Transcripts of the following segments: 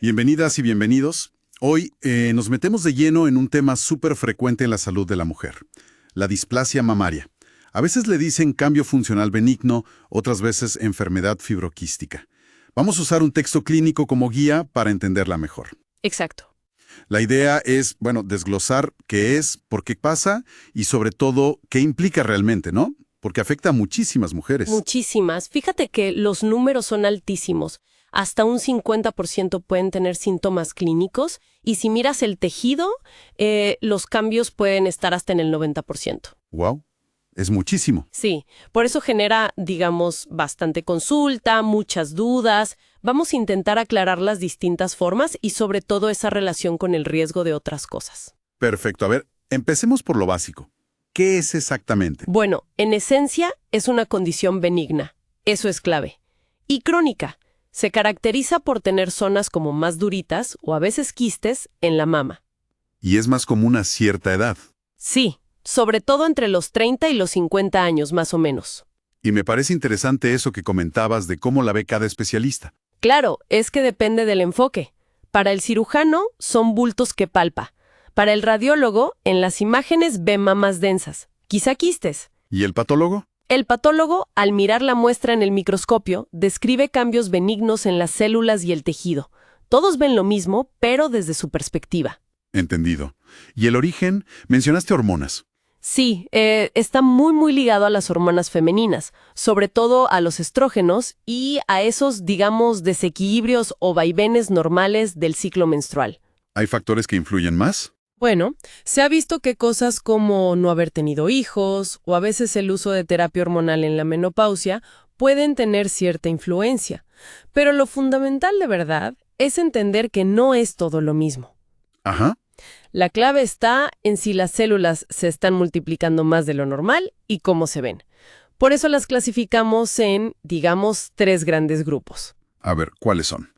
Bienvenidas y bienvenidos. Hoy nos metemos de lleno en un tema súper frecuente en la salud de la mujer, la displasia mamaria. A veces le dicen cambio funcional benigno, otras veces enfermedad fibroquística. Vamos a usar un texto clínico como guía para entenderla mejor. Exacto. La idea es, desglosar qué es, por qué pasa y sobre todo qué implica realmente, ¿no? Porque afecta a muchísimas mujeres. Muchísimas. Fíjate que los números son altísimos. Hasta un 50% pueden tener síntomas clínicos y si miras el tejido, los cambios pueden estar hasta en el 90%. ¡Wow! Es muchísimo. Sí, por eso genera, digamos, bastante consulta, muchas dudas. Vamos a intentar aclarar las distintas formas y sobre todo esa relación con el riesgo de otras cosas. Perfecto. A ver, empecemos por lo básico. ¿Qué es exactamente? Bueno, en esencia es una condición benigna. Eso es clave. Y crónica. Se caracteriza por tener zonas como más duritas o a veces quistes en la mama. Y es más común a cierta edad. Sí, sobre todo entre los 30 y los 50 años más o menos. Y me parece interesante eso que comentabas de cómo la ve cada especialista. Claro, es que depende del enfoque. Para el cirujano son bultos que palpa. Para el radiólogo, en las imágenes ve mamas densas, quizá quistes. ¿Y el patólogo? El patólogo, al mirar la muestra en el microscopio, describe cambios benignos en las células y el tejido. Todos ven lo mismo, pero desde su perspectiva. Entendido. ¿Y el origen? Mencionaste hormonas. Sí, está muy ligado a las hormonas femeninas, sobre todo a los estrógenos y a esos, digamos, desequilibrios o vaivenes normales del ciclo menstrual. ¿Hay factores que influyen más? Bueno, se ha visto que cosas como no haber tenido hijos o a veces el uso de terapia hormonal en la menopausia pueden tener cierta influencia. Pero lo fundamental de verdad es entender que no es todo lo mismo. Ajá. La clave está en si las células se están multiplicando más de lo normal y cómo se ven. Por eso las clasificamos en, digamos, 3 grandes grupos. A ver, ¿cuáles son?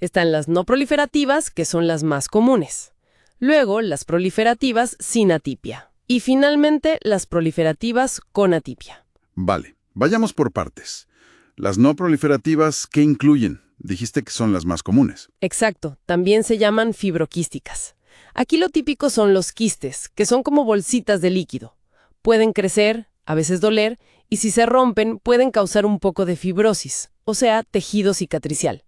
Están las no proliferativas, que son las más comunes. Luego, las proliferativas sin atipia. Y finalmente, las proliferativas con atipia. Vale, vayamos por partes. Las no proliferativas, ¿qué incluyen? Dijiste que son las más comunes. Exacto, también se llaman fibroquísticas. Aquí lo típico son los quistes, que son como bolsitas de líquido. Pueden crecer, a veces doler, y si se rompen pueden causar un poco de fibrosis, o sea, tejido cicatricial.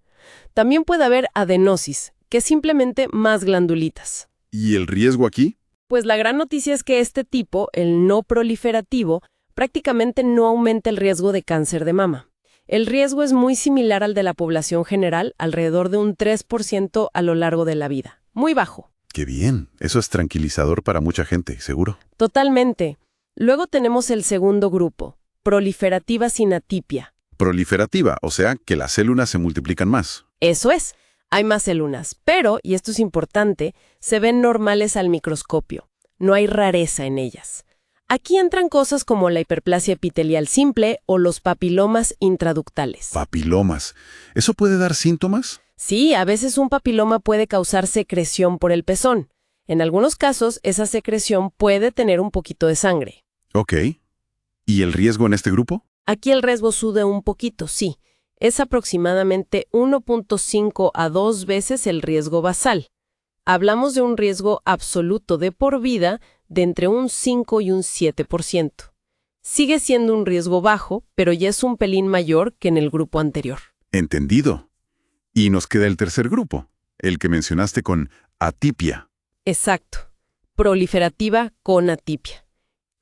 También puede haber adenosis, que es simplemente más glandulitas. ¿Y el riesgo aquí? Pues la gran noticia es que este tipo, el no proliferativo, prácticamente no aumenta el riesgo de cáncer de mama. El riesgo es muy similar al de la población general, alrededor de un 3% a lo largo de la vida. Muy bajo. ¡Qué bien! Eso es tranquilizador para mucha gente, seguro. Totalmente. Luego tenemos el segundo grupo, proliferativa sin atipia. Proliferativa, o sea, que las células se multiplican más. Eso es. Hay más células, pero, y esto es importante, se ven normales al microscopio. No hay rareza en ellas. Aquí entran cosas como la hiperplasia epitelial simple o los papilomas intraductales. Papilomas. ¿Eso puede dar síntomas? Sí, a veces un papiloma puede causar secreción por el pezón. En algunos casos, esa secreción puede tener un poquito de sangre. Ok. ¿Y el riesgo en este grupo? Aquí el riesgo sube un poquito, sí. Es aproximadamente 1.5 a 2 veces el riesgo basal. Hablamos de un riesgo absoluto de por vida de entre un 5 y un 7%. Sigue siendo un riesgo bajo, pero ya es un pelín mayor que en el grupo anterior. Entendido. Y nos queda el tercer grupo, el que mencionaste con atipia. Exacto. Proliferativa con atipia.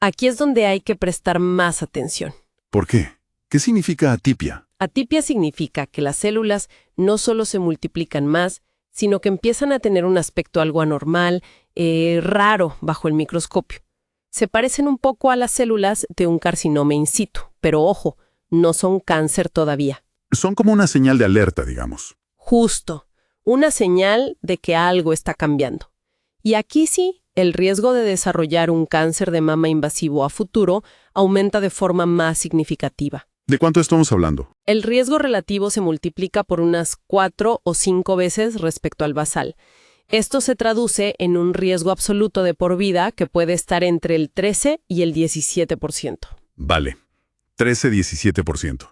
Aquí es donde hay que prestar más atención. ¿Por qué? ¿Qué significa atipia? Atipia significa que las células no solo se multiplican más, sino que empiezan a tener un aspecto algo anormal, raro bajo el microscopio. Se parecen un poco a las células de un carcinoma in situ, pero ojo, no son cáncer todavía. Son como una señal de alerta, digamos. Justo, una señal de que algo está cambiando. Y aquí sí, el riesgo de desarrollar un cáncer de mama invasivo a futuro aumenta de forma más significativa. ¿De cuánto estamos hablando? El riesgo relativo se multiplica por unas 4 o 5 veces respecto al basal. Esto se traduce en un riesgo absoluto de por vida que puede estar entre el 13 y el 17%. Vale, 13-17%.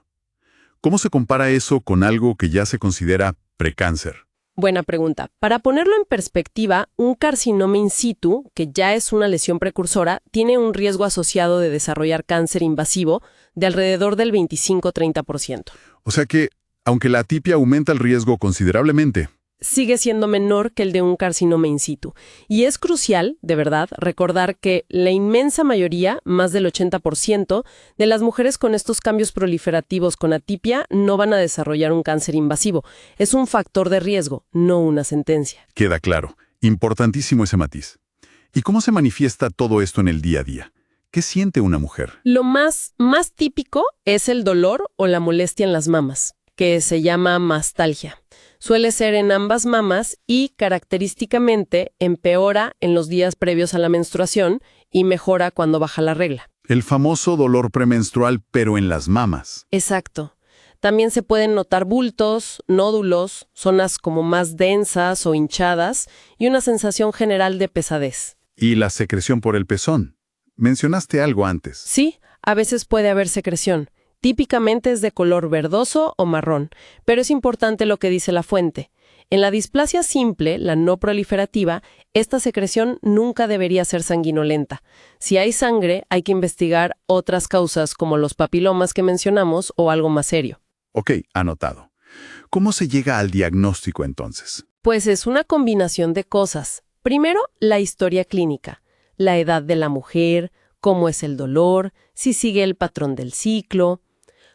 ¿Cómo se compara eso con algo que ya se considera precáncer? Buena pregunta. Para ponerlo en perspectiva, un carcinoma in situ, que ya es una lesión precursora, tiene un riesgo asociado de desarrollar cáncer invasivo de alrededor del 25-30%. O sea que, aunque la atipia aumenta el riesgo considerablemente, Sigue siendo menor que el de un carcinoma in situ. Y es crucial, de verdad, recordar que la inmensa mayoría, más del 80%, de las mujeres con estos cambios proliferativos con atipia no van a desarrollar un cáncer invasivo. Es un factor de riesgo, no una sentencia. queda claro. Importantísimo ese matiz. ¿Y cómo se manifiesta todo esto en el día a día? ¿Qué siente una mujer? Lo más típico es el dolor o la molestia en las mamas, que se llama mastalgia. Suele ser en ambas mamas y, característicamente, empeora en los días previos a la menstruación y mejora cuando baja la regla. El famoso dolor premenstrual, pero en las mamas. Exacto. También se pueden notar bultos, nódulos, zonas como más densas o hinchadas y una sensación general de pesadez. Y la secreción por el pezón. Mencionaste algo antes. Sí, a veces puede haber secreción. Típicamente es de color verdoso o marrón, pero es importante lo que dice la fuente. En la displasia simple, la no proliferativa, esta secreción nunca debería ser sanguinolenta. Si hay sangre, hay que investigar otras causas como los papilomas que mencionamos o algo más serio. Ok, anotado. ¿Cómo se llega al diagnóstico entonces? Pues es una combinación de cosas. Primero, la historia clínica, la edad de la mujer, cómo es el dolor, si sigue el patrón del ciclo.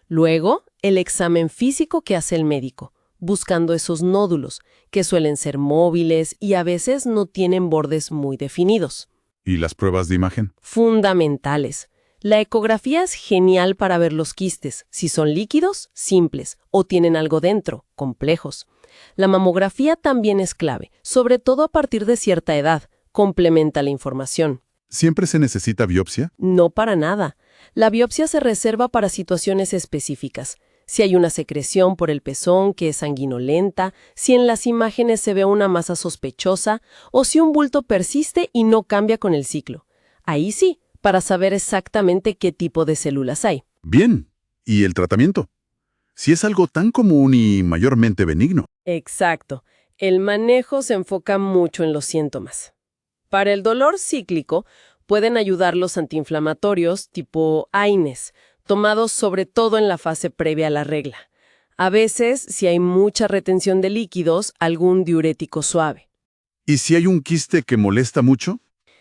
Luego, el examen físico que hace el médico, buscando esos nódulos, que suelen ser móviles y a veces no tienen bordes muy definidos. ¿Y las pruebas de imagen? Fundamentales. La ecografía es genial para ver los quistes, si son líquidos, simples, o tienen algo dentro, complejos. La mamografía también es clave, sobre todo a partir de cierta edad, complementa la información. ¿Siempre se necesita biopsia? No para nada. La biopsia se reserva para situaciones específicas. Si hay una secreción por el pezón que es sanguinolenta, si en las imágenes se ve una masa sospechosa o si un bulto persiste y no cambia con el ciclo. Ahí sí, para saber exactamente qué tipo de células hay. Bien. ¿Y el tratamiento? Si es algo tan común y mayormente benigno. Exacto. El manejo se enfoca mucho en los síntomas. Para el dolor cíclico, pueden ayudar los antiinflamatorios tipo AINES, tomados sobre todo en la fase previa a la regla. A veces, si hay mucha retención de líquidos, algún diurético suave. ¿Y si hay un quiste que molesta mucho?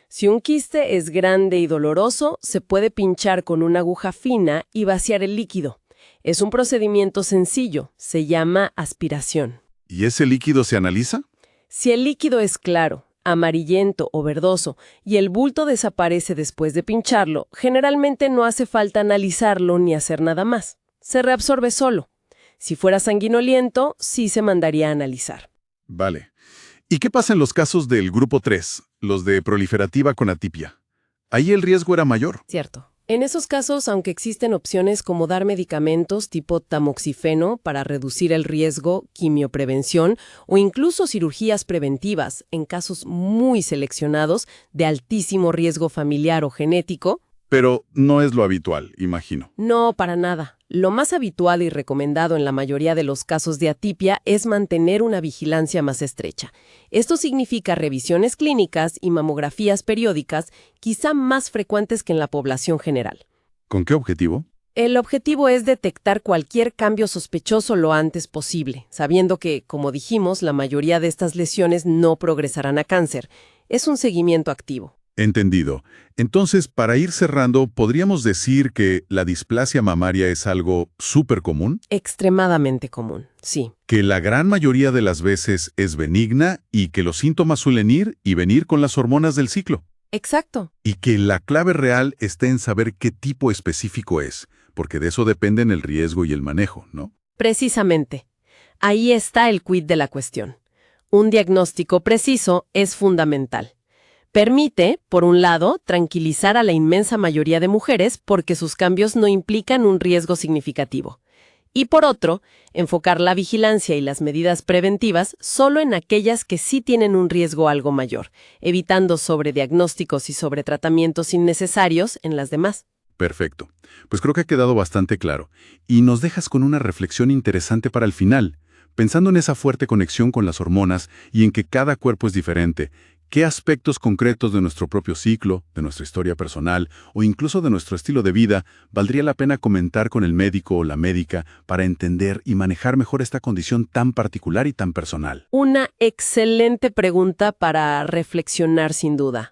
Si un quiste es grande y doloroso, se puede pinchar con una aguja fina y vaciar el líquido. Es un procedimiento sencillo, se llama aspiración. ¿Y ese líquido se analiza? Si el líquido es claro, amarillento o verdoso y el bulto desaparece después de pincharlo, generalmente no hace falta analizarlo ni hacer nada más. Se reabsorbe solo. Si fuera sanguinoliento, sí se mandaría a analizar. Vale. ¿Y qué pasa en los casos del grupo 3, los de proliferativa con atipia? Ahí el riesgo era mayor. Cierto. En esos casos, aunque existen opciones como dar medicamentos tipo tamoxifeno para reducir el riesgo, quimioprevención o incluso cirugías preventivas en casos muy seleccionados de altísimo riesgo familiar o genético, Pero no es lo habitual, imagino. no, para nada. Lo más habitual y recomendado en la mayoría de los casos de atipia es mantener una vigilancia más estrecha. Esto significa revisiones clínicas y mamografías periódicas, quizá más frecuentes que en la población general. ¿Con qué objetivo? El objetivo es detectar cualquier cambio sospechoso lo antes posible, sabiendo que, como dijimos, la mayoría de estas lesiones no progresarán a cáncer. Es un seguimiento activo. Entendido. Entonces, para ir cerrando, ¿podríamos decir que la displasia mamaria es algo súper común? Extremadamente común, sí. Que la gran mayoría de las veces es benigna y que los síntomas suelen ir y venir con las hormonas del ciclo. Exacto. Y que la clave real está en saber qué tipo específico es, porque de eso dependen el riesgo y el manejo, ¿no? Precisamente. Ahí está el quid de la cuestión. Un diagnóstico preciso es fundamental. Permite, por un lado, tranquilizar a la inmensa mayoría de mujeres porque sus cambios no implican un riesgo significativo. Y por otro, enfocar la vigilancia y las medidas preventivas solo en aquellas que sí tienen un riesgo algo mayor, evitando sobrediagnósticos y sobretratamientos innecesarios en las demás. Perfecto. Pues creo que ha quedado bastante claro. Y nos dejas con una reflexión interesante para el final. Pensando en esa fuerte conexión con las hormonas y en que cada cuerpo es diferente, ¿qué aspectos concretos de nuestro propio ciclo, de nuestra historia personal o incluso de nuestro estilo de vida valdría la pena comentar con el médico o la médica para entender y manejar mejor esta condición tan particular y tan personal? Una excelente pregunta para reflexionar sin duda.